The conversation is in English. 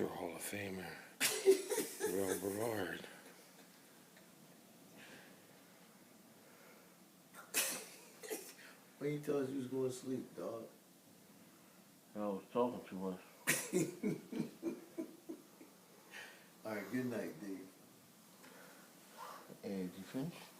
future Hall of Famer, Terrell Brevard. Why you tell us you was going to sleep, dog? I was talking too much. All right, good night, Dave. And you finished?